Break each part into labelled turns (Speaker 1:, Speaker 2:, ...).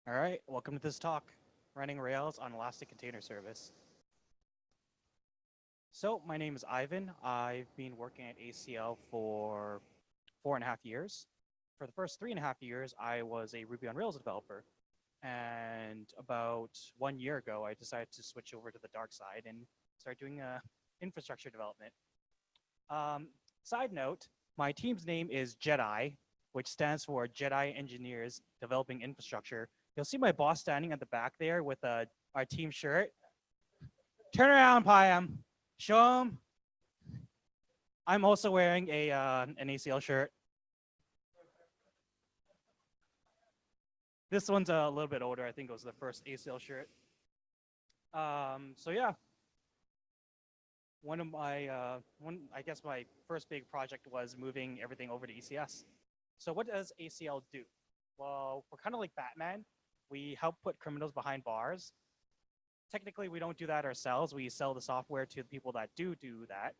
Speaker 1: All right, welcome to this talk, running Rails on Elastic Container Service. So my name is Ivan. I've been working at ACL for 4.5 years. For the first 3.5 years, I was a Ruby on Rails developer. And about 1 year ago, I decided to switch over to the dark side and start doing infrastructure development. Side note, my team's name is Jedi, which stands for Jedi Engineers Developing Infrastructure. You'll see my boss standing at the back there with our team shirt. Turn around, Payam. Show him. I'm also wearing an ACL shirt. This one's a little bit older. I think it was the first ACL shirt. So yeah, one of my I guess my first big project was moving everything over to ECS. So what does ACL do? Well, we're kind of like Batman. We help put criminals behind bars. Technically, we don't do that ourselves. We sell the software to the people that do that.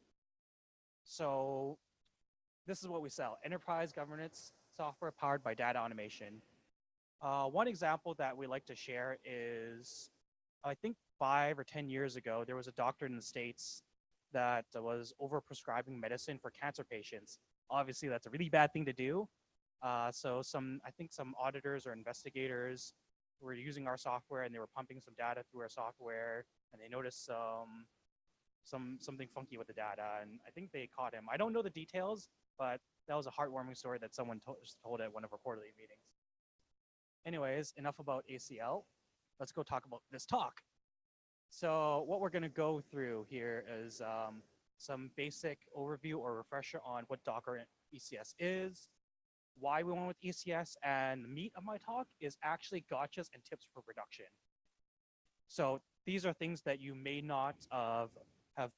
Speaker 1: So this is what we sell: enterprise governance software powered by data automation. One example that we like to share is, I think 5 or 10 years ago, there was a doctor in the States that was overprescribing medicine for cancer patients. Obviously, that's a really bad thing to do. So I think some auditors or investigators were using our software and they were pumping some data through our software, and they noticed something funky with the data, and I think they caught him. I don't know the details, but that was a heartwarming story that someone told at one of our quarterly meetings. Anyways, enough about ACL. Let's go talk about this talk. So what we're going to go through here is some basic overview or refresher on what Docker ECS is, why we went with ECS, and the meat of my talk is actually gotchas and tips for reduction. So these are things that you may not have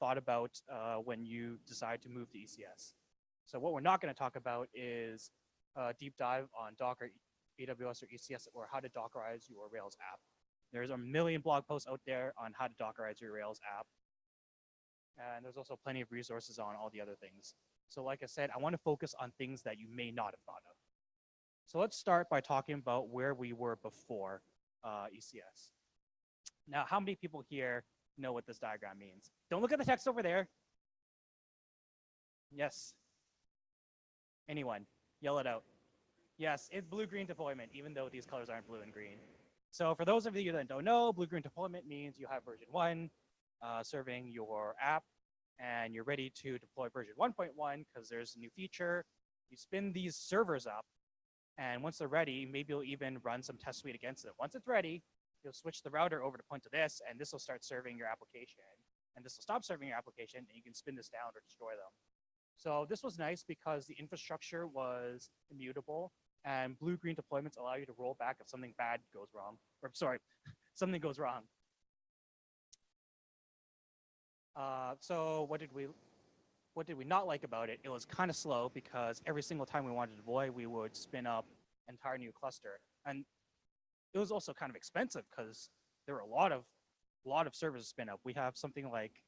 Speaker 1: thought about when you decide to move to ECS. So what we're not going to talk about is a deep dive on Docker, AWS, or ECS, or how to Dockerize your Rails app. There's a million blog posts out there on how to Dockerize your Rails app. And there's also plenty of resources on all the other things. So like I said, I want to focus on things that you may not have thought of. So let's start by talking about where we were before ECS. Now, how many people here know what this diagram means? Don't look at the text over there. Yes. Anyone? Yell it out. Yes, it's blue-green deployment, even though these colors aren't blue and green. So for those of you that don't know, blue-green deployment means you have version 1 serving your app, and you're ready to deploy version 1.1 because there's a new feature. You spin these servers up, and once they're ready, maybe you'll even run some test suite against it. Once it's ready, you'll switch the router over to point to this, and this will start serving your application. And this will stop serving your application, and you can spin this down or destroy them. So this was nice because the infrastructure was immutable, and blue-green deployments allow you to roll back if something bad goes wrong. Or sorry, something goes wrong. So what did we not like about it? It was kind of slow because every single time we wanted to deploy, we would spin up an entire new cluster. And it was also kind of expensive because there were a lot of servers to spin up. We have something like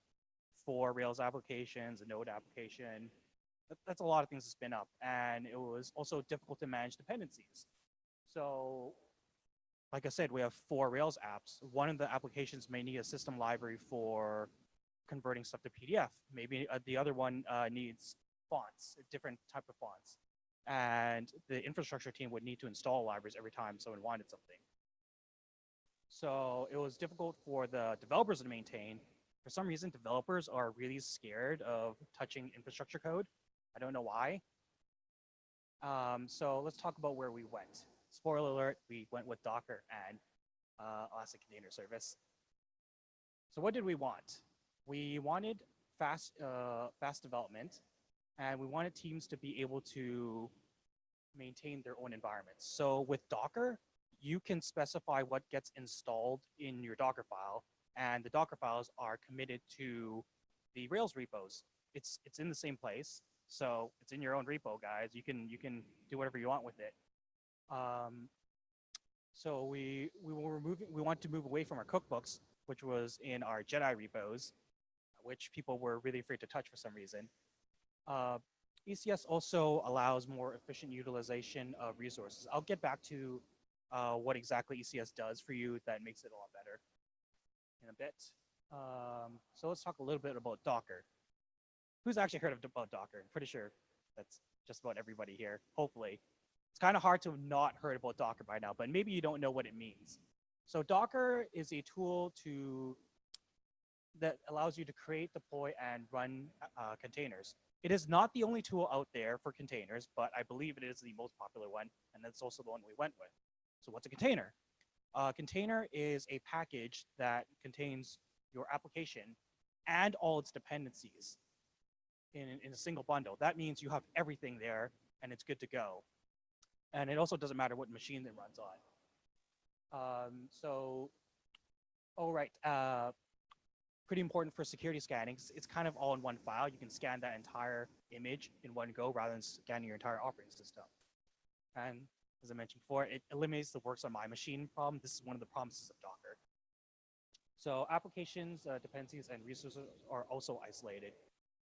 Speaker 1: 4 Rails applications, a Node application. That's a lot of things to spin up. And it was also difficult to manage dependencies. So like I said, we have 4 Rails apps. One of the applications may need a system library for converting stuff to PDF. Maybe the other one needs fonts, a different type of fonts. And the infrastructure team would need to install libraries every time someone wanted something. So it was difficult for the developers to maintain. For some reason, developers are really scared of touching infrastructure code. I don't know why. So let's talk about where we went. Spoiler alert, we went with Docker and Elastic Container Service. So what did we want? We wanted fast development, and we wanted teams to be able to maintain their own environments. So with Docker, you can specify what gets installed in your Docker file, and the Docker files are committed to the Rails repos. It's in the same place, so it's in your own repo, guys. You can do whatever you want with it. So we want to move away from our cookbooks, which was in our Jedi repos, which people were really afraid to touch for some reason. ECS also allows more efficient utilization of resources. I'll get back to what exactly ECS does for you that makes it a lot better in a bit. So let's talk a little bit about Docker. Who's actually heard about Docker? I'm pretty sure that's just about everybody here, hopefully. It's kind of hard to not heard about Docker by now, but maybe you don't know what it means. So Docker is a tool that allows you to create, deploy, and run containers. It is not the only tool out there for containers, but I believe it is the most popular one, and that's also the one we went with. So what's a container? A container is a package that contains your application and all its dependencies in a single bundle. That means you have everything there, and it's good to go. And it also doesn't matter what machine it runs on. Pretty important for security scanning. It's kind of all in one file. You can scan that entire image in one go rather than scanning your entire operating system. And as I mentioned before, it eliminates the works on my machine problem. This is one of the promises of Docker. So applications, dependencies, and resources are also isolated.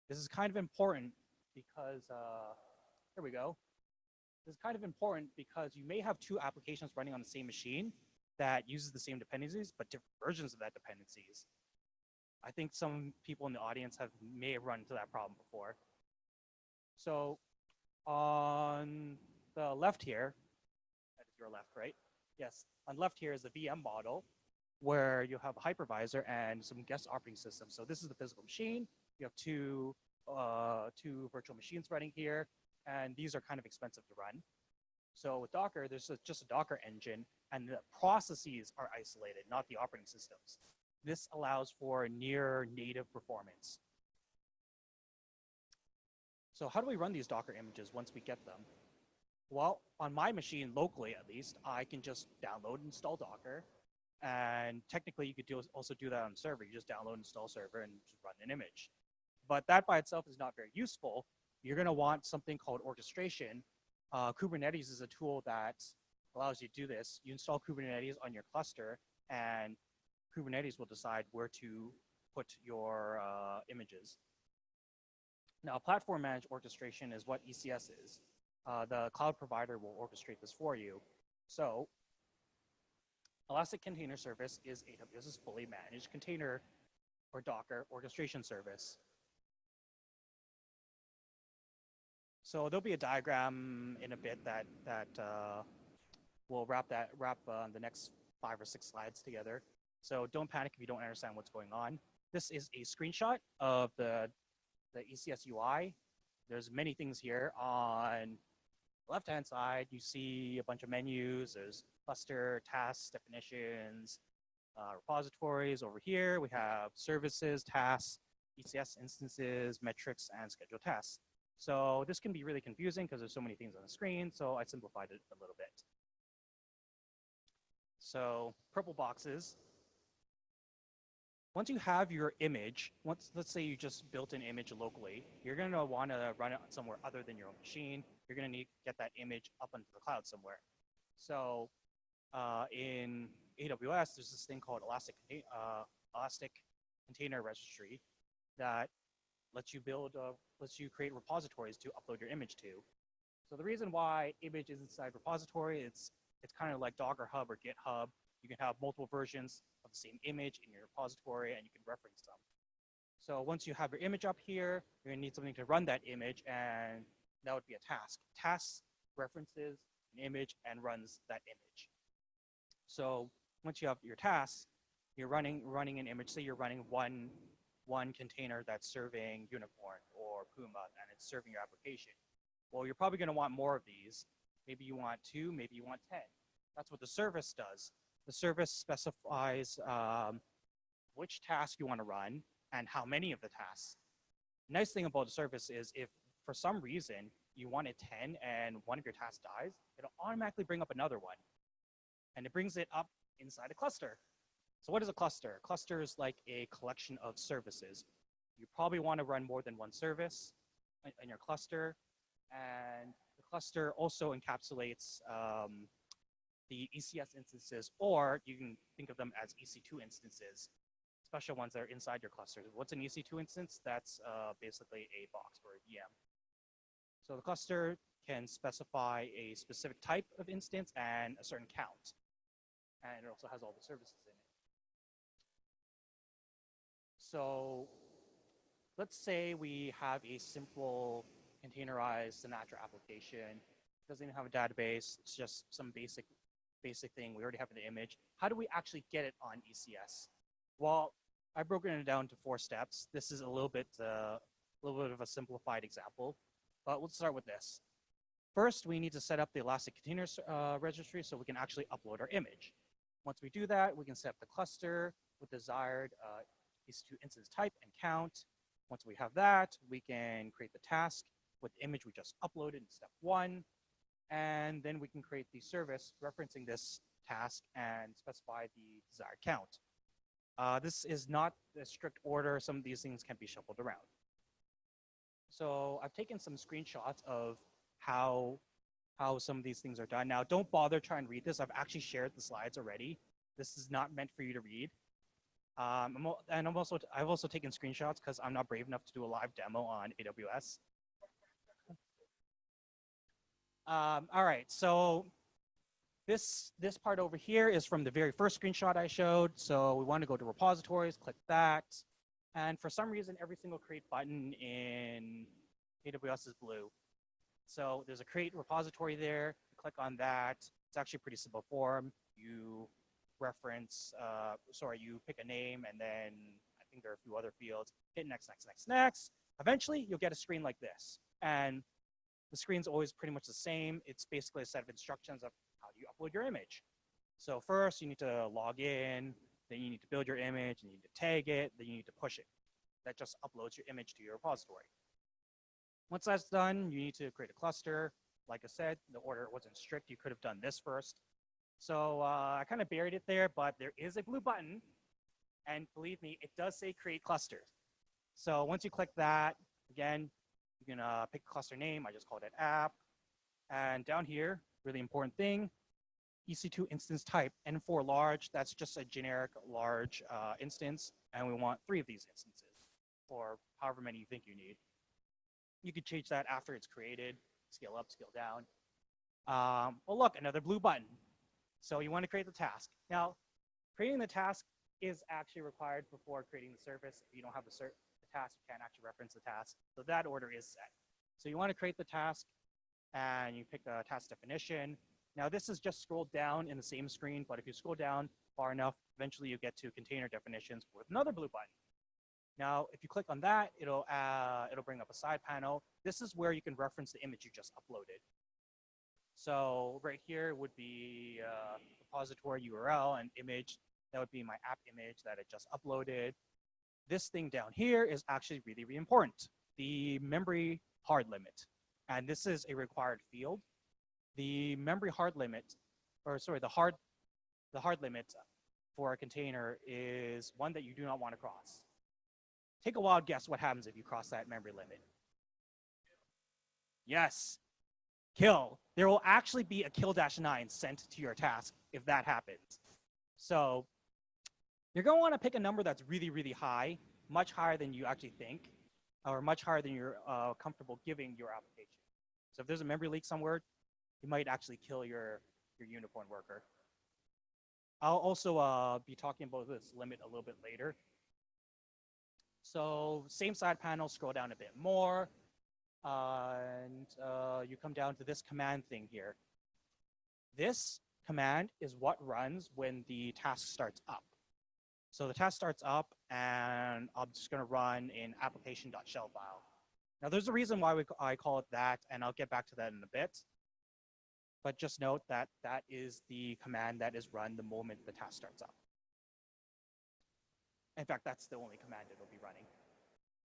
Speaker 1: This is kind of important because, here we go. This is kind of important because you may have two applications running on the same machine that uses the same dependencies, but different versions of that dependencies. I think some people in the audience may have run into that problem before. So on the left here, that is your left, right? Yes, on the left here is the VM model where you have a hypervisor and some guest operating systems. So this is the physical machine. You have two virtual machines running here, and these are kind of expensive to run. So with Docker, there's just a Docker engine, and the processes are isolated, not the operating systems. This allows for near native performance. So how do we run these Docker images once we get them? Well, on my machine, locally at least, I can just download and install Docker. And technically, you could also do that on the server. You just download and install server and just run an image. But that by itself is not very useful. You're going to want something called orchestration. Kubernetes is a tool that allows you to do this. You install Kubernetes on your cluster, and Kubernetes will decide where to put your images. Now, platform managed orchestration is what ECS is. The cloud provider will orchestrate this for you. So Elastic Container Service is AWS's fully managed container or Docker orchestration service. So there'll be a diagram in a bit that will wrap the next 5 or 6 slides together. So don't panic if you don't understand what's going on. This is a screenshot of the ECS UI. There's many things here. On the left-hand side, you see a bunch of menus. There's cluster, tasks, definitions, repositories. Over here, we have services, tasks, ECS instances, metrics, and scheduled tasks. So this can be really confusing because there's so many things on the screen, so I simplified it a little bit. So purple boxes. Once you have your image, let's say you just built an image locally, you're going to want to run it somewhere other than your own machine. You're going to need to get that image up onto the cloud somewhere. So in AWS, there's this thing called Elastic Container Registry that lets you create repositories to upload your image to. So the reason why image is inside repository, it's kind of like Docker Hub or GitHub. You can have multiple versions of the same image in your repository, and you can reference them. So once you have your image up here, you're gonna need something to run that image, and that would be a task. Tasks references an image and runs that image. So once you have your tasks, you're running an image. Say you're running one container that's serving Unicorn or Puma, and it's serving your application. Well, you're probably gonna want more of these. Maybe you want 2, maybe you want 10. That's what the service does. The service specifies which task you want to run and how many of the tasks. Nice thing about the service is if for some reason you wanted 10 and one of your tasks dies, it'll automatically bring up another one. And it brings it up inside a cluster. So what is a cluster? A cluster is like a collection of services. You probably want to run more than one service in your cluster. And the cluster also encapsulates the ECS instances, or you can think of them as EC2 instances, special ones that are inside your cluster. What's an EC2 instance? That's basically a box or a VM. So the cluster can specify a specific type of instance and a certain count. And it also has all the services in it. So let's say we have a simple containerized Sinatra application. It doesn't even have a database. It's just some basic thing. We already have the image. How do we actually get it on ECS? Well, I've broken it down to 4 steps. This is a little bit of a simplified example, but let's start with this. First, we need to set up the Elastic Container registry so we can actually upload our image. Once we do that, we can set up the cluster with desired EC2 instance type and count. Once we have that, we can create the task with the image we just uploaded in step 1. And then we can create the service referencing this task and specify the desired count. This is not the strict order. Some of these things can be shuffled around. So I've taken some screenshots of how some of these things are done. Now, don't bother trying to read this. I've actually shared the slides already. This is not meant for you to read. I've also taken screenshots because I'm not brave enough to do a live demo on AWS. All right, so this part over here is from the very first screenshot I showed. So we want to go to repositories, click that. And for some reason, every single create button in AWS is blue. So there's a create repository there. You click on that. It's actually a pretty simple form. You reference, you pick a name, and then I think there are a few other fields. Hit next, next, next, next. Eventually, you'll get a screen like this. And the screen's always pretty much the same. It's basically a set of instructions of how do you upload your image. So first, you need to log in. Then you need to build your image. And you need to tag it. Then you need to push it. That just uploads your image to your repository. Once that's done, you need to create a cluster. Like I said, the order wasn't strict. You could have done this first. So I kind of buried it there, but there is a blue button. And believe me, it does say create clusters. So once you click that, again, you can pick a cluster name. I just called it app. And down here, really important thing, EC2 instance type. And for large, that's just a generic large instance. And we want 3 of these instances, or however many you think you need. You can change that after it's created, scale up, scale down. Well, look, another blue button. So you want to create the task. Now, creating the task is actually required before creating the service. If you don't have the task, you can't actually reference the task. So that order is set. So you want to create the task, and you pick a task definition. Now, this is just scrolled down in the same screen, but if you scroll down far enough, eventually you get to container definitions with another blue button. Now, if you click on that, it'll bring up a side panel. This is where you can reference the image you just uploaded. So right here would be repository URL and image. That would be my app image that I just uploaded. This thing down here is actually really, really important. The memory hard limit. And this is a required field. The memory hard limit, the hard limit for a container is one that you do not want to cross. Take a wild guess what happens if you cross that memory limit. Yes, kill. There will actually be a kill-9 sent to your task if that happens. So you're going to want to pick a number that's really, really high, much higher than you actually think, or much higher than you're comfortable giving your application. So if there's a memory leak somewhere, you might actually kill your unicorn worker. I'll also be talking about this limit a little bit later. So same side panel, scroll down a bit more, and you come down to this command thing here. This command is what runs when the task starts up. So the task starts up, and I'm just going to run in application.shell file. Now, there's a reason why I call it that, and I'll get back to that in a bit. But just note that that is the command that is run the moment the task starts up. In fact, that's the only command it'll be running.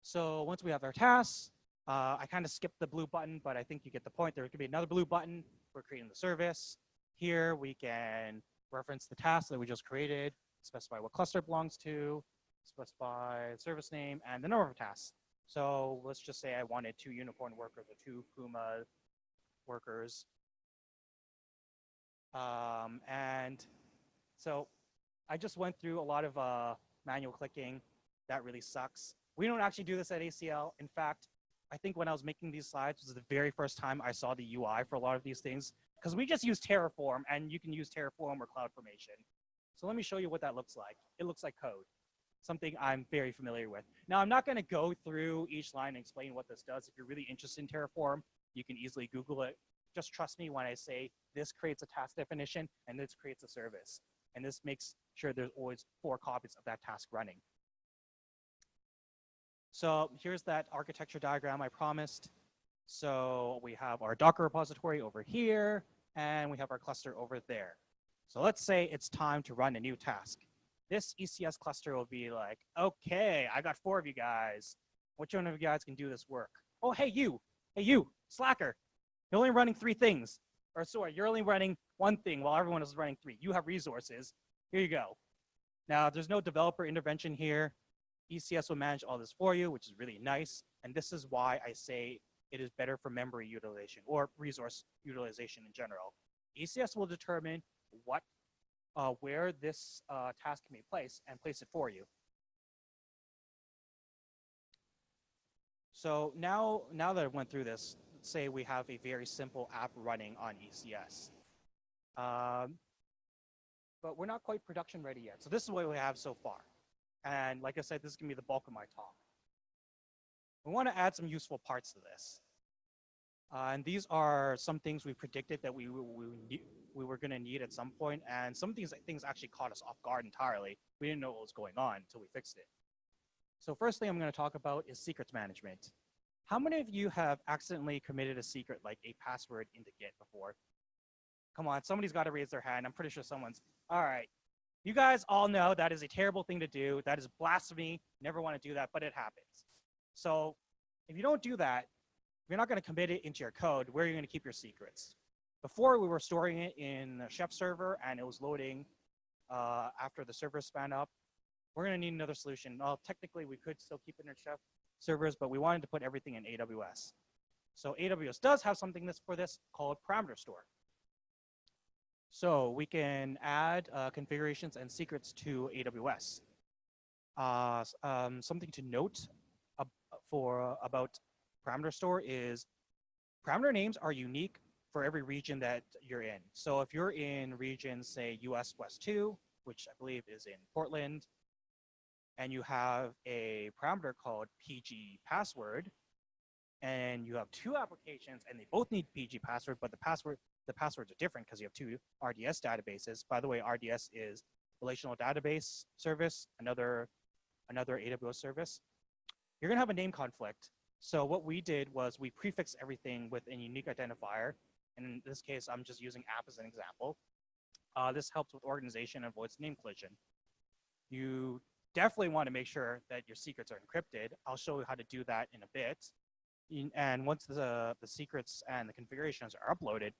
Speaker 1: So once we have our tasks, I kind of skipped the blue button, but I think you get the point. There could be another blue button for creating the service. Here we can reference the task that we just created, specify what cluster it belongs to, specify the service name, and the number of tasks. So let's just say I wanted 2 unicorn workers or 2 Puma workers. And so I just went through a lot of manual clicking. That really sucks. We don't actually do this at ACL. In fact, I think when I was making these slides was the very first time I saw the UI for a lot of these things, because we just use Terraform, and you can use Terraform or CloudFormation. So let me show you what that looks like. It looks like code, something I'm very familiar with. Now, I'm not going to go through each line and explain what this does. If you're really interested in Terraform, you can easily Google it. Just trust me when I say this creates a task definition and this creates a service. And this makes sure there's always 4 copies of that task running. So here's that architecture diagram I promised. So we have our Docker repository over here, and we have our cluster over there. So let's say it's time to run a new task. This ECS cluster will be like, okay, I got 4 of you guys. Which one of you guys can do this work? Oh, hey, you, slacker. You're only running 3 things. Or sorry, you're only running 1 thing while everyone is running 3. You have resources. Here you go. Now, there's no developer intervention here. ECS will manage all this for you, which is really nice. And this is why I say it is better for memory utilization or resource utilization in general. ECS will determine where this task can be placed and place it for you. So now that I went through this, let's say we have a very simple app running on ECS. But we're not quite production ready yet. So this is what we have so far. And like I said, this is going to be the bulk of my talk. We want to add some useful parts to this. And these are some things we predicted that we were going to need at some point. And some of these things actually caught us off guard entirely. We didn't know what was going on until we fixed it. So first thing I'm going to talk about is secrets management. How many of you have accidentally committed a secret like a password into Git before? Come on, somebody's got to raise their hand. I'm pretty sure someone's. All right. You guys all know that is a terrible thing to do. That is blasphemy. Never want to do that, but it happens. So if you don't do that, you're not going to commit it into your code. Where are you going to keep your secrets? Before, we were storing it in the Chef server, and it was loading after the server span up. We're going to need another solution. Well, technically, we could still keep it in Chef servers, but we wanted to put everything in AWS. So AWS does have something for this called parameter store. So we can add configurations and secrets to AWS. Something to note about parameter store is parameter names are unique for every region that you're in. So if you're in region, say, US West 2, which I believe is in Portland, and you have a parameter called PG password, and you have 2 applications, and they both need PG password, but the passwords are different because you have 2 RDS databases. By the way, RDS is Relational Database Service, another AWS service. You're going to have a name conflict. So what we did was we prefixed everything with a unique identifier. And in this case, I'm just using app as an example. This helps with organization and avoids name collision. You definitely want to make sure that your secrets are encrypted. I'll show you how to do that in a bit. And once the secrets and the configurations are uploaded,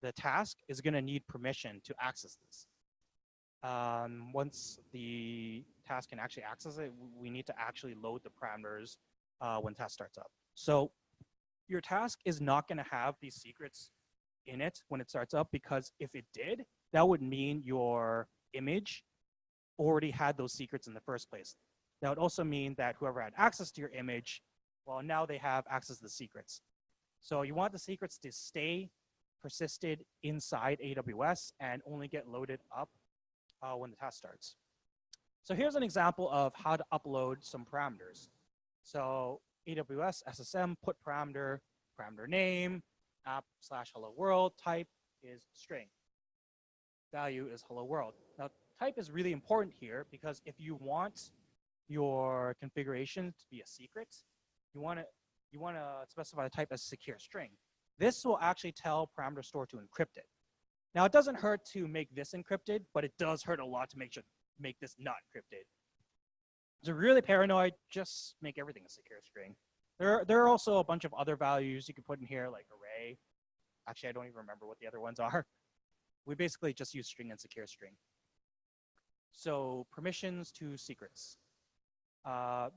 Speaker 1: the task is going to need permission to access this. Once the task can actually access it, we need to actually load the parameters when the task starts up. So your task is not going to have these secrets in it when it starts up, because if it did, that would mean your image already had those secrets in the first place. That would also mean that whoever had access to your image, well, now they have access to the secrets. So you want the secrets to stay persisted inside AWS and only get loaded up when the task starts. So here's an example of how to upload some parameters. So AWS SSM put parameter name, app/hello world, type is string. Value is hello world. Now type is really important here because if you want your configuration to be a secret, you want to specify the type as secure string. This will actually tell parameter store to encrypt it. Now, it doesn't hurt to make this encrypted, but it does hurt a lot to make this not encrypted. If you're really paranoid, just make everything a secure string. There are also a bunch of other values you can put in here, like array. Actually, I don't even remember what the other ones are. We basically just use string and secure string. So permissions to secrets.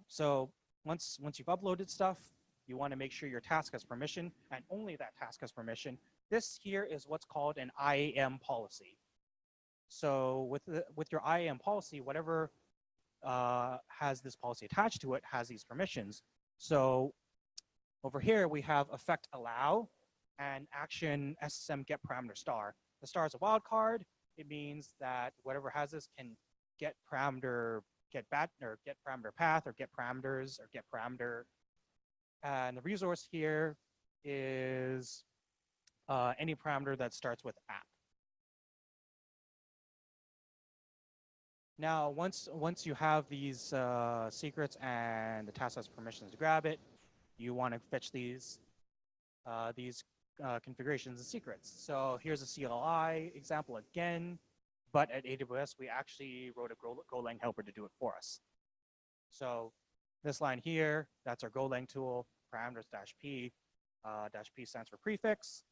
Speaker 1: So once you've uploaded stuff, you want to make sure your task has permission, and only that task has permission. This here is what's called an IAM policy. So with your IAM policy, whatever has this policy attached to it has these permissions. So Over here, we have effect allow and action SSM get parameter star. The star is a wildcard. It means that whatever has this can get parameter, get parameter path or get parameters or get parameter. And the resource here is any parameter that starts with app. Now, once you have these secrets and the task has permissions to grab it, you want to fetch these configurations and secrets. So here's a CLI example again, but at AWS, we actually wrote a Golang helper to do it for us. So this line here, that's our Golang tool, parameters -p. -p stands for prefix.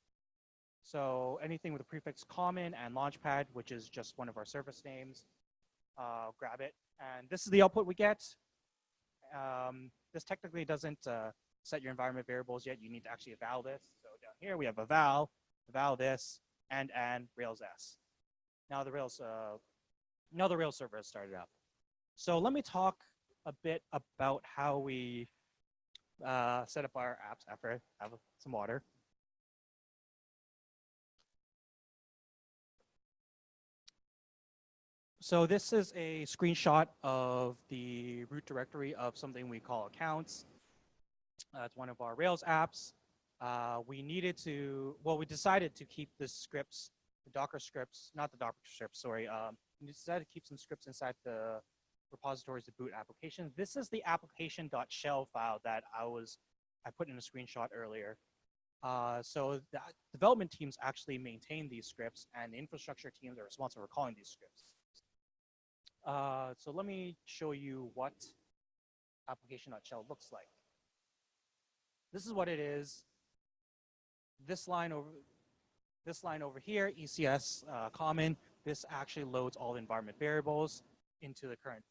Speaker 1: So anything with a prefix common and launchpad, which is just one of our service names, grab it. And this is the output we get. This technically doesn't set your environment variables yet. You need to actually eval this. So down here we have eval this, and Rails S. Now the Rails server has started up. So let me talk a bit about how we set up our apps after I have some water. So this is a screenshot of the root directory of something we call accounts. It's one of our Rails apps. We decided to keep the scripts, the Docker scripts, not the Docker scripts, sorry. We decided to keep some scripts inside the repositories to boot applications. This is the application.shell file that I put in a screenshot earlier. So the development teams actually maintain these scripts, and the infrastructure teams are responsible for calling these scripts. So let me show you what application.shell looks like. This is what it is. This line over here, ECS common, this actually loads all the environment variables into the current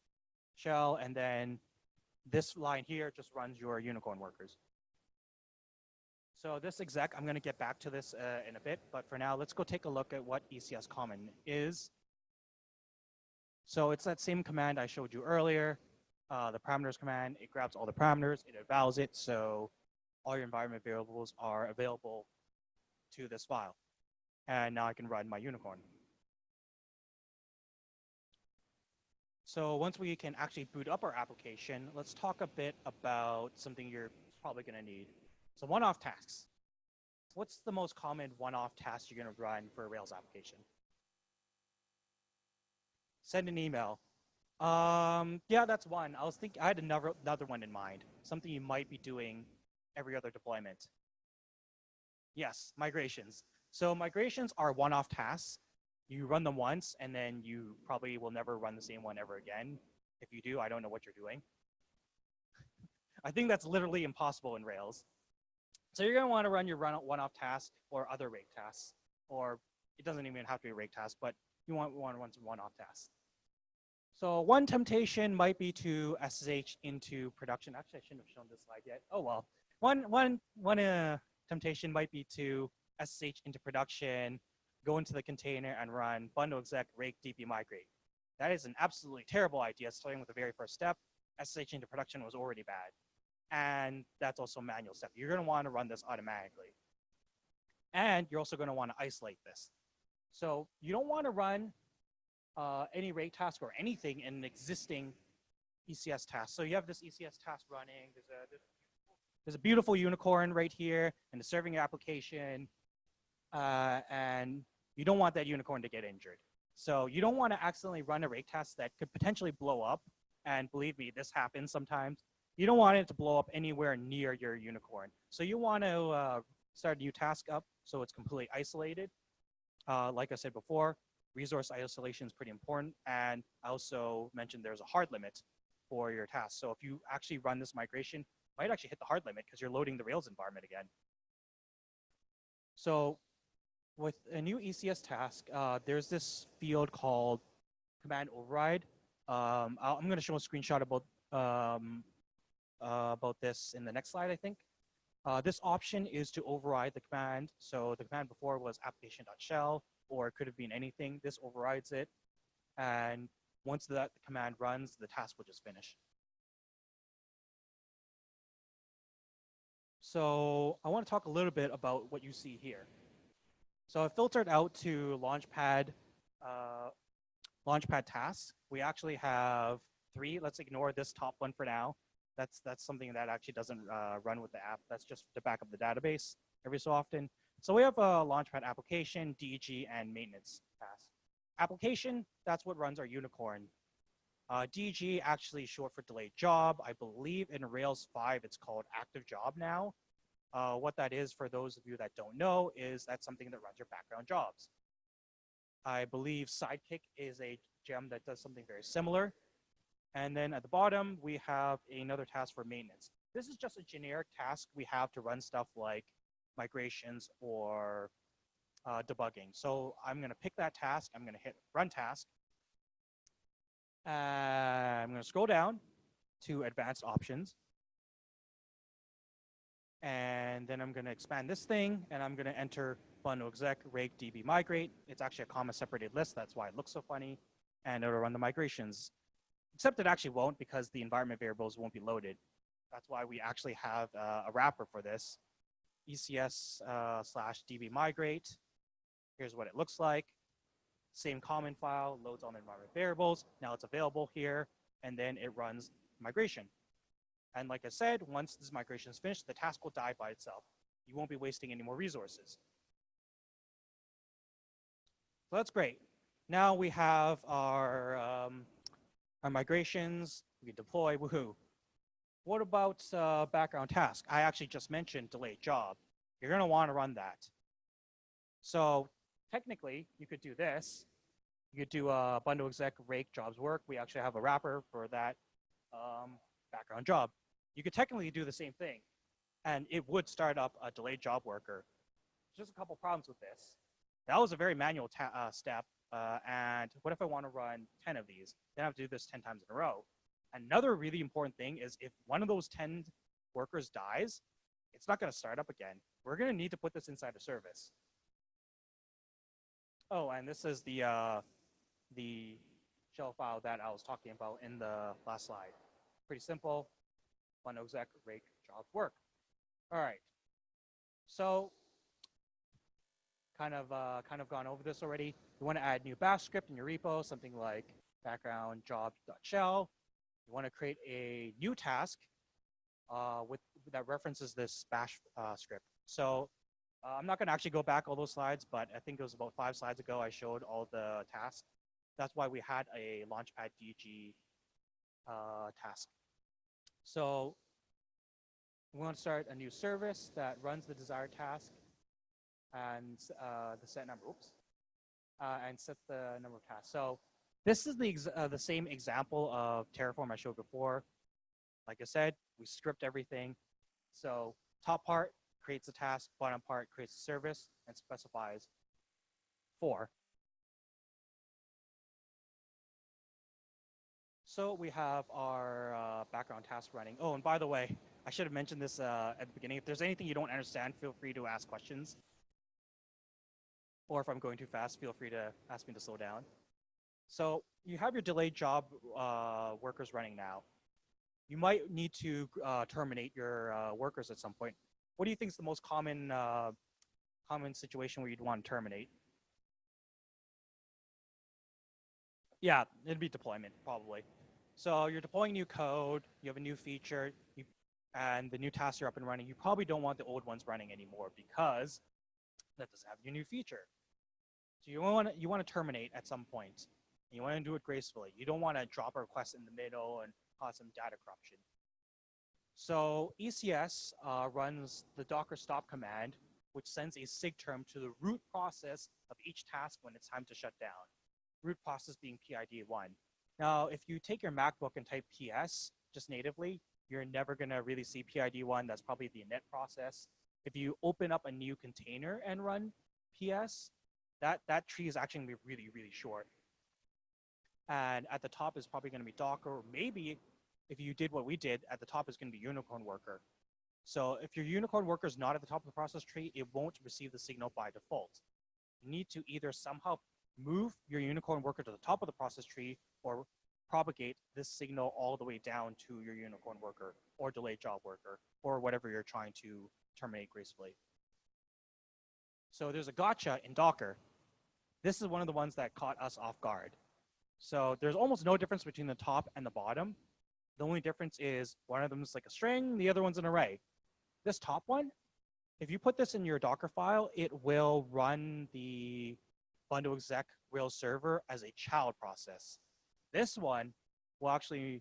Speaker 1: shell, and then this line here just runs your unicorn workers. So this exec, I'm going to get back to this in a bit, but for now, let's go take a look at what ECS common is. So it's that same command I showed you earlier, the parameters command. It grabs all the parameters, it evals it, so all your environment variables are available to this file. And now I can run my unicorn. So once we can actually boot up our application, let's talk a bit about something you're probably going to need. So one-off tasks. What's the most common one-off task you're going to run for a Rails application? Send an email. Yeah, that's one. I had another one in mind. Something you might be doing every other deployment. Yes, migrations. So migrations are one-off tasks. You run them once, and then you probably will never run the same one ever again. If you do, I don't know what you're doing. I think that's literally impossible in Rails. So you're going to want to run your one-off task or other rake tasks, or it doesn't even have to be a rake task, but you want to run some one-off tasks. So one temptation might be to SSH into production. Actually, I shouldn't have shown this slide yet. Oh well. One temptation might be to SSH into production, go into the container and run bundle exec rake db migrate. That is an absolutely terrible idea, starting with the very first step. SSH into production was already bad. And that's also a manual step. You're going to want to run this automatically. And you're also going to want to isolate this. So you don't want to run any rake task or anything in an existing ECS task. So you have this ECS task running. There's a beautiful unicorn right here and the serving application. And you don't want that unicorn to get injured. So you don't want to accidentally run a rake task that could potentially blow up. And believe me, this happens sometimes. You don't want it to blow up anywhere near your unicorn. So you want to start a new task up so it's completely isolated. Like I said before, resource isolation is pretty important. And I also mentioned there's a hard limit for your task. So if you actually run this migration, you might actually hit the hard limit because you're loading the Rails environment again. So with a new ECS task, there's this field called command override. I'm going to show a screenshot about this in the next slide, I think. This option is to override the command. So the command before was application.shell, or it could have been anything. This overrides it. And once the command runs, the task will just finish. So I want to talk a little bit about what you see here. So I filtered out to uh, Launchpad tasks. We actually have three. Let's ignore this top one for now. That's something that actually doesn't run with the app. That's just to back up the database every so often. So we have a Launchpad application, DG, and maintenance task. Application, that's what runs our unicorn. DG actually short for delayed job. I believe in Rails 5 it's called active job now. What that is, for those of you that don't know, is that's something that runs your background jobs. I believe Sidekick is a gem that does something very similar. And then at the bottom, we have another task for maintenance. This is just a generic task we have to run stuff like migrations or debugging. So I'm going to pick that task. I'm going to hit run task. I'm going to scroll down to advanced options. And then I'm going to expand this thing, and I'm going to enter bundle exec rake db migrate. It's actually a comma separated list. That's why it looks so funny. And it'll run the migrations. Except it actually won't, because the environment variables won't be loaded. That's why we actually have a wrapper for this. ECS / db migrate. Here's what it looks like. Same common file, loads all the environment variables. Now it's available here, and then it runs migration. And like I said, once this migration is finished, the task will die by itself. You won't be wasting any more resources. So that's great. Now we have our migrations. We can deploy, woohoo. What about background task? I actually just mentioned delayed job. You're going to want to run that. So technically, you could do this. You could do a bundle exec rake jobs work. We actually have a wrapper for that background job. You could technically do the same thing, and it would start up a delayed job worker. There's just a couple problems with this. That was a very manual step, and what if I want to run 10 of these? Then I have to do this 10 times in a row. Another really important thing is if one of those 10 workers dies, it's not going to start up again. We're going to need to put this inside a service. Oh, and this is the shell file that I was talking about in the last slide. Pretty simple. Bundle exec rake jobs work. All right. So kind of gone over this already. You want to add new bash script in your repo, something like background job.shell. You want to create a new task that references this bash script. So I'm not going to actually go back all those slides, but I think it was about 5 slides ago I showed all the tasks. That's why we had a Launchpad DG task. So we want to start a new service that runs the desired task and the set number, and sets the number of tasks. So this is the same example of Terraform I showed before. Like I said, we script everything. So top part creates a task, bottom part creates a service, and specifies 4. So we have our background task running. Oh, and by the way, I should have mentioned this at the beginning. If there's anything you don't understand, feel free to ask questions. Or if I'm going too fast, feel free to ask me to slow down. So you have your delayed job workers running now. You might need to terminate your workers at some point. What do you think is the most common situation where you'd want to terminate? Yeah, it'd be deployment, probably. So you're deploying new code, you have a new feature, and the new tasks are up and running. You probably don't want the old ones running anymore because that doesn't have your new feature. So you want to terminate at some point. And you want to do it gracefully. You don't want to drop a request in the middle and cause some data corruption. So ECS runs the docker stop command, which sends a sig term to the root process of each task when it's time to shut down. Root process being PID1. Now, if you take your MacBook and type PS just natively, you're never going to really see PID1. That's probably the init process. If you open up a new container and run PS, that tree is actually going to be really, really short. And at the top is probably going to be Docker, or maybe if you did what we did, at the top is going to be Unicorn Worker. So if your Unicorn Worker is not at the top of the process tree, it won't receive the signal by default. You need to either somehow move your Unicorn Worker to the top of the process tree or propagate this signal all the way down to your Unicorn Worker or delayed job worker or whatever you're trying to terminate gracefully. So there's a gotcha in Docker. This is one of the ones that caught us off guard. So there's almost no difference between the top and the bottom. The only difference is one of them is like a string, the other one's an array. This top one, if you put this in your Docker file, it will run the bundle exec Rails server as a child process. This one will actually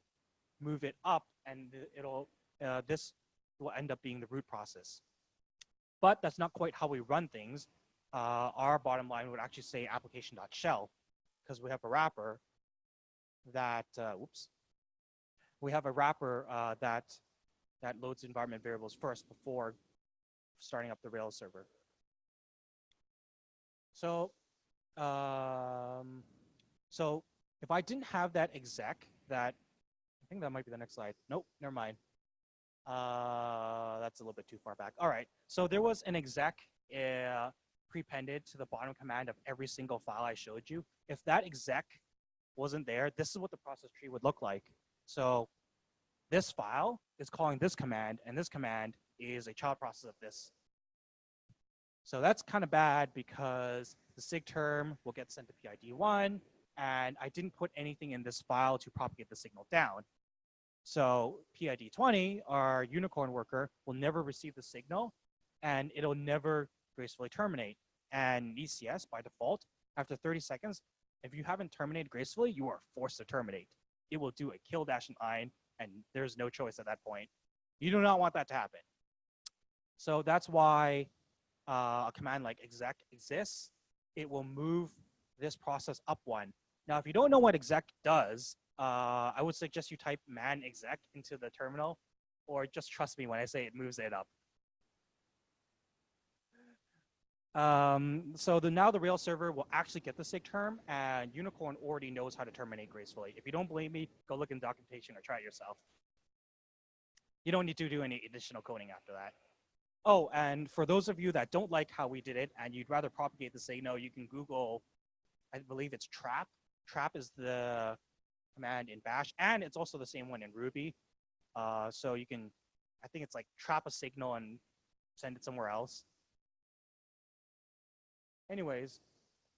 Speaker 1: move it up, and this will end up being the root process. But that's not quite how we run things. Our bottom line would actually say application.shell, because we have a wrapper that that loads environment variables first before starting up the Rails server. So, so if I didn't have that exec, I think that might be the next slide. Nope, never mind. That's a little bit too far back. All right, so there was an exec prepended to the bottom command of every single file I showed you. If that exec wasn't there, this is what the process tree would look like. So this file is calling this command, and this command is a child process of this. So that's kind of bad because the sig term will get sent to PID1, and I didn't put anything in this file to propagate the signal down. So PID20, our unicorn worker, will never receive the signal, and it'll never gracefully terminate. And ECS, by default, after 30 seconds, if you haven't terminated gracefully, you are forced to terminate. It will do a kill dash and ein, and there's no choice at that point. You do not want that to happen. So that's why a command like exec exists. It will move this process up one. Now, if you don't know what exec does, I would suggest you type man exec into the terminal, or just trust me when I say it moves it up. So now the Rails server will actually get the sig term, and Unicorn already knows how to terminate gracefully. If you don't believe me, go look in documentation or try it yourself. You don't need to do any additional coding after that. Oh, and for those of you that don't like how we did it and you'd rather propagate the signal, you can Google, I believe it's trap. Trap is the command in Bash, and it's also the same one in Ruby. So you can, I think it's like trap a signal and send it somewhere else. Anyways,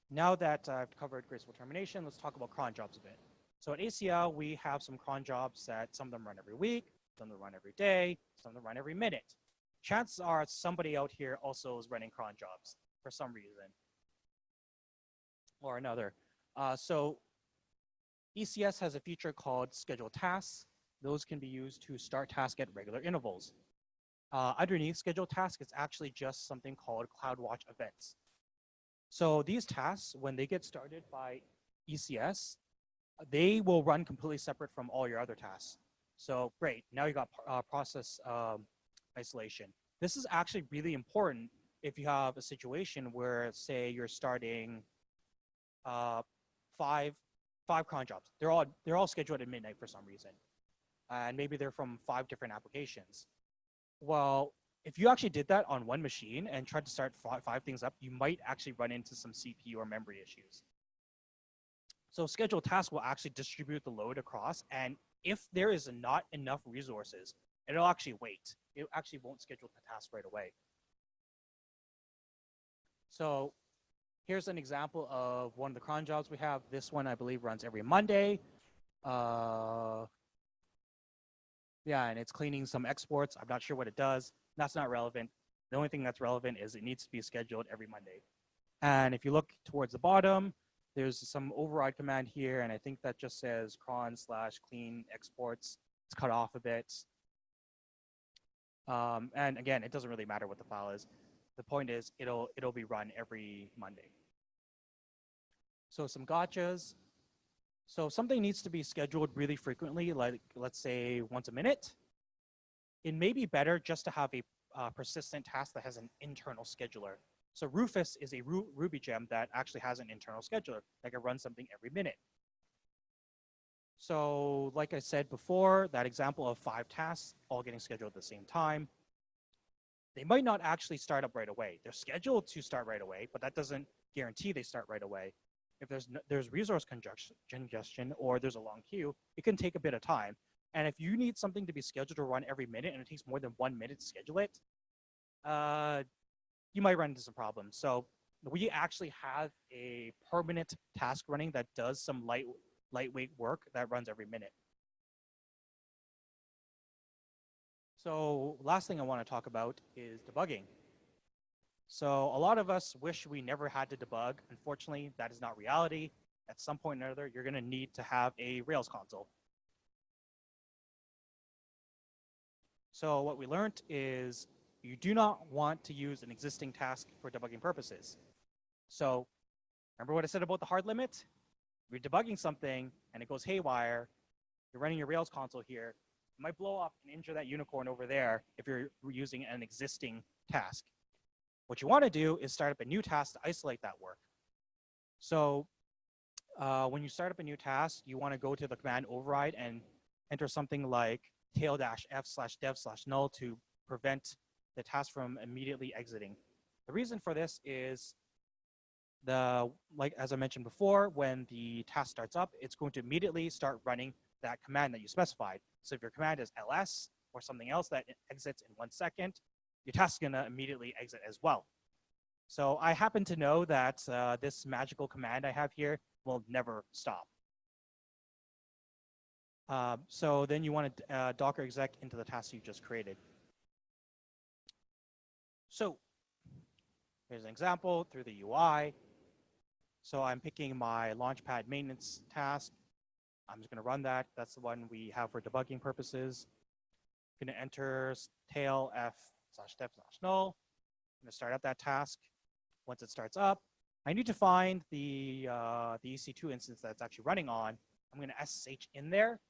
Speaker 1: now that I've covered graceful termination, let's talk about cron jobs a bit. So at ACL, we have some cron jobs that some of them run every week, some of them run every day, some of them run every minute. Chances are somebody out here also is running cron jobs for some reason or another. So ECS has a feature called scheduled tasks. Those can be used to start tasks at regular intervals. Underneath scheduled tasks, it's actually just something called CloudWatch events. So these tasks, when they get started by ECS, they will run completely separate from all your other tasks. So great, now you got process isolation. This is actually really important if you have a situation where, say, you're starting five cron jobs. They're all scheduled at midnight for some reason, and maybe they're from 5 different applications. Well, if you actually did that on one machine and tried to start 5 things up, you might actually run into some CPU or memory issues. So scheduled tasks will actually distribute the load across, and if there is not enough resources, it'll actually wait. It actually won't schedule the task right away. So here's an example of one of the cron jobs we have. This one, I believe, runs every Monday. Yeah, and it's cleaning some exports. I'm not sure what it does. That's not relevant. The only thing that's relevant is it needs to be scheduled every Monday. And if you look towards the bottom, there's some override command here, and I think that just says cron/clean exports. It's cut off a bit. And again, it doesn't really matter what the file is. The point is, it'll be run every Monday. So some gotchas. So if something needs to be scheduled really frequently, like let's say once a minute, it may be better just to have a persistent task that has an internal scheduler. So Rufus is a Ruby gem that actually has an internal scheduler that can run something every minute. So like I said before, that example of 5 tasks all getting scheduled at the same time, they might not actually start up right away. They're scheduled to start right away, but that doesn't guarantee they start right away. If there's resource congestion or there's a long queue, it can take a bit of time. And if you need something to be scheduled to run every minute and it takes more than 1 minute to schedule it, you might run into some problems. So we actually have a permanent task running that does some lightweight work that runs every minute. So last thing I want to talk about is debugging. So a lot of us wish we never had to debug. Unfortunately, that is not reality. At some point or another, you're going to need to have a Rails console. So what we learned is you do not want to use an existing task for debugging purposes. So remember what I said about the hard limit? If you're debugging something and it goes haywire, you're running your Rails console here, it might blow up and injure that unicorn over there if you're using an existing task. What you want to do is start up a new task to isolate that work. So when you start up a new task, you want to go to the command override and enter something like tail-f/dev/null to prevent the task from immediately exiting. The reason for this is like as I mentioned before, when the task starts up, it's going to immediately start running that command that you specified. So if your command is ls or something else that exits in 1 second, your task is going to immediately exit as well. So I happen to know that this magical command I have here will never stop. So then you want to docker exec into the task you just created. So here's an example through the UI. So I'm picking my Launchpad maintenance task. I'm just going to run that. That's the one we have for debugging purposes. I'm going to enter tail f/dev/null. I'm going to start up that task. Once it starts up, I need to find the EC2 instance that's actually running on. I'm going to SSH in there.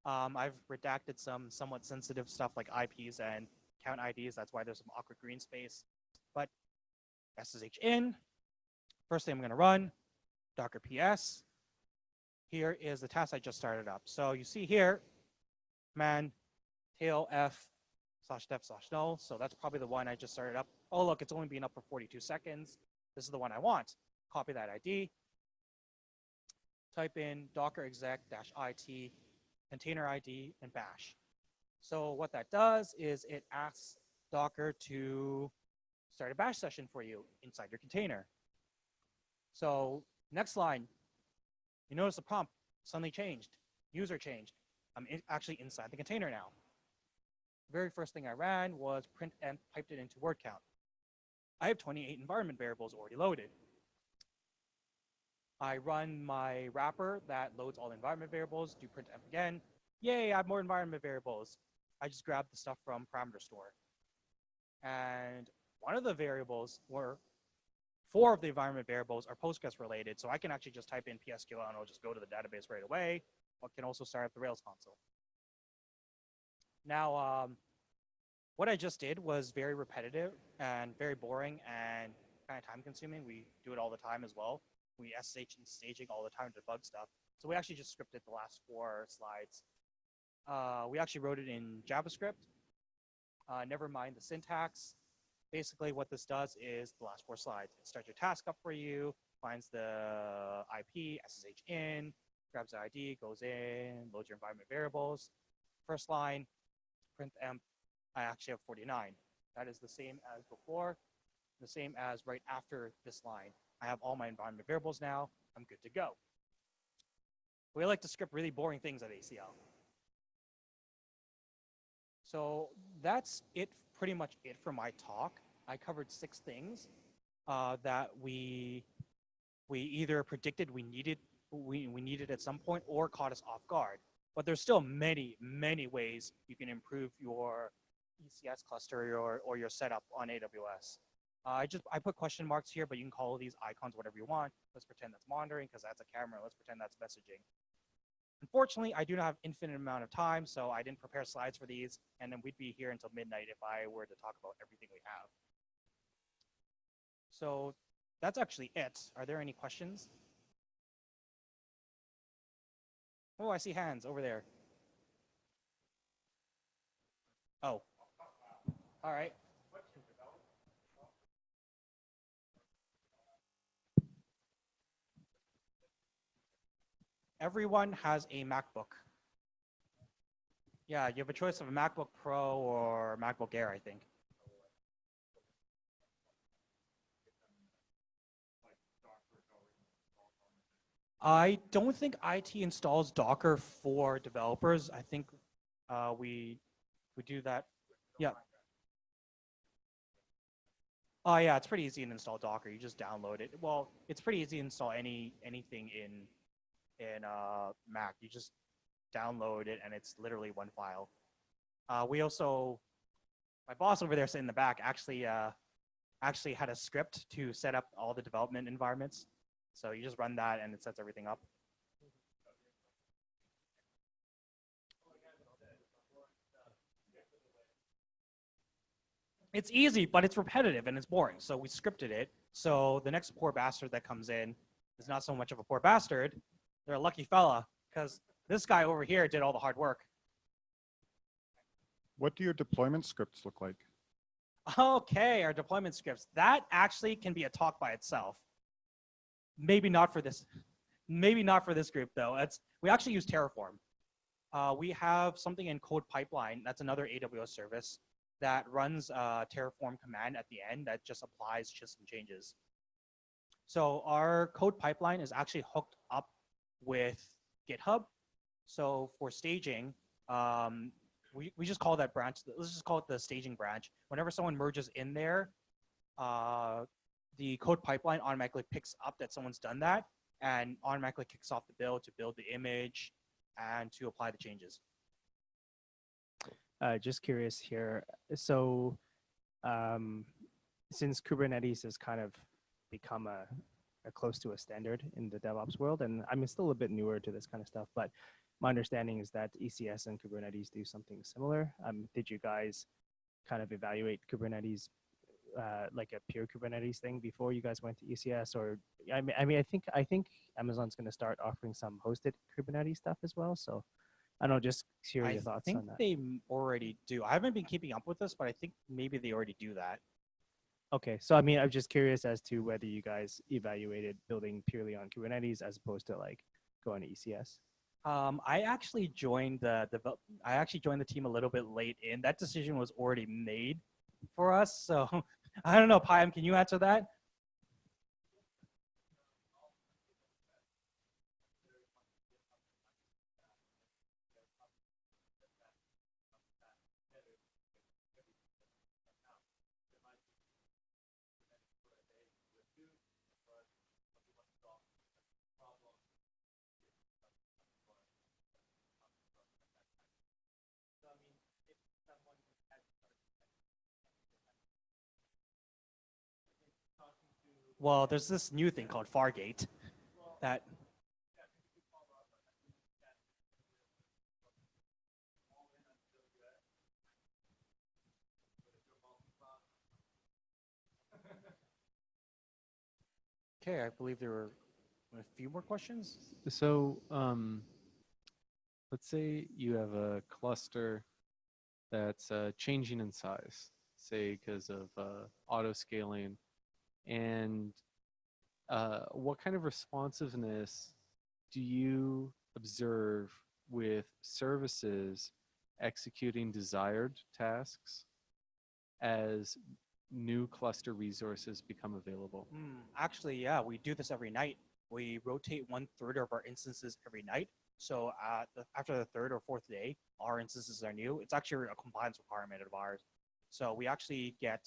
Speaker 1: I've redacted some somewhat sensitive stuff like IPs and account IDs. That's why there's some awkward green space. But SSH in. First thing I'm going to run, docker ps. Here is the task I just started up. So you see here, command tail f/dev/null. So that's probably the one I just started up. Oh, look, it's only been up for 42 seconds. This is the one I want. Copy that ID. Type in docker exec-it, container ID, and bash. So what that does is it asks Docker to start a bash session for you inside your container. So next line, you notice the prompt suddenly changed. User changed. I'm actually inside the container now. Very first thing I ran was print and piped it into word count. I have 28 environment variables already loaded. I run my wrapper that loads all the environment variables, do printf again. Yay, I have more environment variables. I just grabbed the stuff from parameter store. And one of the variables were 4 of the environment variables are Postgres related, so I can actually just type in PSQL and it'll just go to the database right away. Or can also start up the Rails console. Now, what I just did was very repetitive and very boring and kind of time consuming. We do it all the time as well. We SSH and staging all the time to debug stuff. So we actually just scripted the last 4 slides. We actually wrote it in JavaScript. Never mind the syntax. Basically, what this does is the last 4 slides. It starts your task up for you, finds the IP, SSH in, grabs the ID, goes in, loads your environment variables. First line, print emp, I actually have 49. That is the same as before, the same as right after this line. I have all my environment variables now. I'm good to go. We like to script really boring things at ACL. So that's it, pretty much it for my talk. I covered 6 things that we either predicted we needed at some point or caught us off guard. But there's still many, many ways you can improve your ECS cluster or your setup on AWS. I put question marks here, but you can call these icons whatever you want. Let's pretend that's monitoring because that's a camera. Let's pretend that's messaging. Unfortunately, I do not have infinite amount of time, so I didn't prepare slides for these, and then we'd be here until midnight if I were to talk about everything we have. So that's actually it. Are there any questions? Oh, I see hands over there. Oh, all right. Everyone has a MacBook. Yeah, you have a choice of a MacBook Pro or MacBook Air, I think. I don't think IT installs Docker for developers. I think we do that. Yeah. Oh yeah, it's pretty easy to install Docker. You just download it. Well, it's pretty easy to install anything in Mac. You just download it, and it's literally one file. We also, my boss over there sitting in the back actually had a script to set up all the development environments. So you just run that, and it sets everything up. It's easy, but it's repetitive and it's boring. So we scripted it. So the next poor bastard that comes in is not so much of a poor bastard. They're a lucky fella because this guy over here did all the hard work.
Speaker 2: What do your deployment scripts look like?
Speaker 1: Okay, our deployment scripts. That actually can be a talk by itself. Maybe not for this. Maybe not for this group though. We actually use Terraform. We have something in Code Pipeline. That's another AWS service that runs a Terraform command at the end that just applies just some changes. So our code pipeline is actually hooked up with GitHub. So for staging, we just call that branch, let's just call it the staging branch. Whenever someone merges in there, the code pipeline automatically picks up that someone's done that and automatically kicks off the build to build the image and to apply the changes.
Speaker 3: Just curious here. So since Kubernetes has kind of become a close to a standard in the DevOps world, and I'm still a bit newer to this kind of stuff, but my understanding is that ECS and Kubernetes do something similar. Did you guys kind of evaluate Kubernetes like a pure Kubernetes thing before you guys went to ECS? Or I think Amazon's going to start offering some hosted Kubernetes stuff as well. So I don't know, just hear your thoughts on that.
Speaker 1: I think they already do. I haven't been keeping up with this, but I think maybe they already do that.
Speaker 3: Okay, so I mean, I'm just curious as to whether you guys evaluated building purely on Kubernetes as opposed to like going to ECS.
Speaker 1: I actually joined the team a little bit late in. That decision was already made for us. So I don't know, Payam, can you answer that? Well, there's this new thing called Fargate that Okay, I believe there were a few more questions.
Speaker 4: So let's say you have a cluster that's changing in size, say because of auto scaling, and what kind of responsiveness do you observe with services executing desired tasks as new cluster resources become available?
Speaker 1: Actually, yeah, we do this every night. We rotate 1/3 of our instances every night. So after the third or fourth day, our instances are new. It's actually a compliance requirement of ours. So we actually get,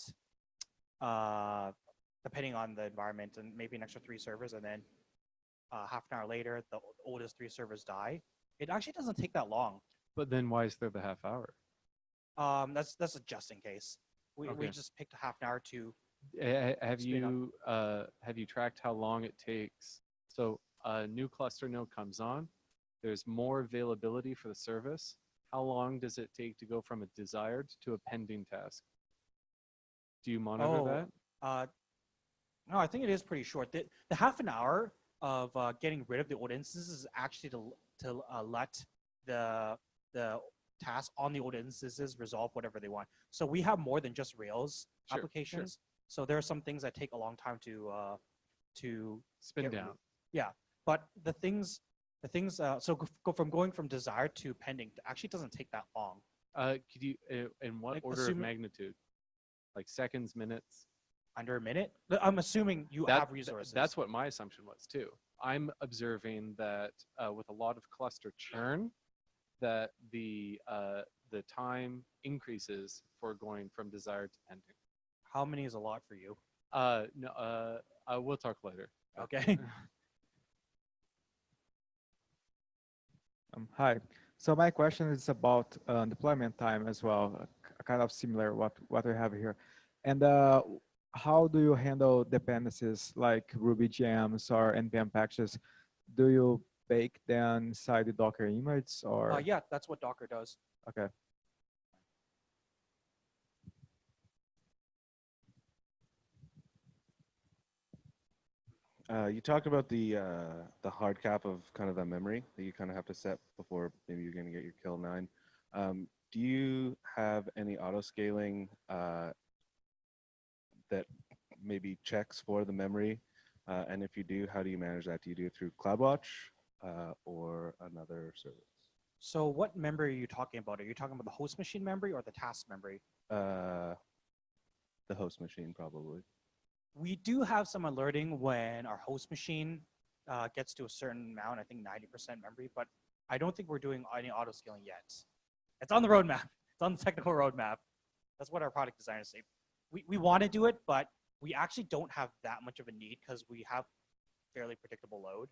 Speaker 1: depending on the environment, and maybe an extra 3 servers, and then half an hour later, the oldest 3 servers die. It actually doesn't take that long.
Speaker 4: But then why is there the half hour?
Speaker 1: That's a just in case. We just picked a half an hour to.
Speaker 4: Have you tracked how long it takes? So a new cluster node comes on. There's more availability for the service. How long does it take to go from a desired to a pending task? Do you monitor that?
Speaker 1: No, I think it is pretty short. The half an hour of getting rid of the old instances is actually to let the task on the old instances resolve whatever they want. So we have more than just Rails applications. Sure. So there are some things that take a long time to
Speaker 4: spin down.
Speaker 1: Yeah, but the things so go from going from desired to pending actually doesn't take that long.
Speaker 4: Could you in what like order of magnitude? Like seconds, minutes?
Speaker 1: Under a minute? I'm assuming you have resources.
Speaker 4: That's what my assumption was too. I'm observing that with a lot of cluster churn, that the time increases for going from desired to pending.
Speaker 1: How many is a lot for you?
Speaker 4: No, we'll talk later.
Speaker 1: Okay.
Speaker 5: Hi. So my question is about deployment time as well, kind of similar what we have here. And how do you handle dependencies like Ruby gems or npm packages? Do you bake them inside the Docker image or?
Speaker 1: Yeah, that's what Docker does.
Speaker 5: Okay.
Speaker 6: You talked about the hard cap of kind of the memory that you kind of have to set before maybe you're going to get your kill 9. Do you have any auto scaling that maybe checks for the memory? And if you do, how do you manage that? Do you do it through CloudWatch or another service?
Speaker 1: So what memory are you talking about? Are you talking about the host machine memory or the task memory?
Speaker 6: The host machine, probably.
Speaker 1: We do have some alerting when our host machine gets to a certain amount, I think 90% memory, but I don't think we're doing any auto scaling yet. It's on the roadmap. It's on the technical roadmap. That's what our product designers say. We want to do it, but we actually don't have that much of a need because we have fairly predictable load.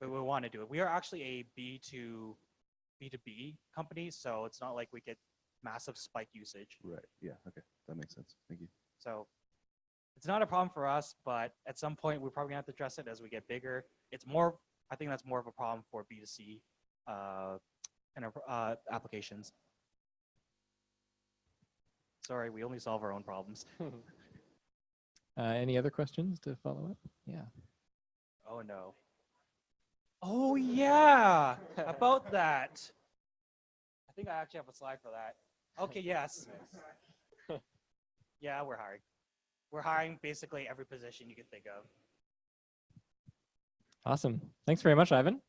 Speaker 1: But we want to do it. We are actually a B2B company, so it's not like we get massive spike usage.
Speaker 6: Right. Yeah. Okay. That makes sense. Thank you.
Speaker 1: So it's not a problem for us, but at some point we're probably gonna have to address it as we get bigger. It's more, I think that's more of a problem for B2C applications. Sorry, we only solve our own problems.
Speaker 7: Any other questions to follow up? Yeah.
Speaker 1: Oh no. Oh yeah, about that. I think I actually have a slide for that. Okay, yes. Yeah, we're hiring. We're hiring basically every position you can think of.
Speaker 7: Awesome. Thanks very much, Ivan.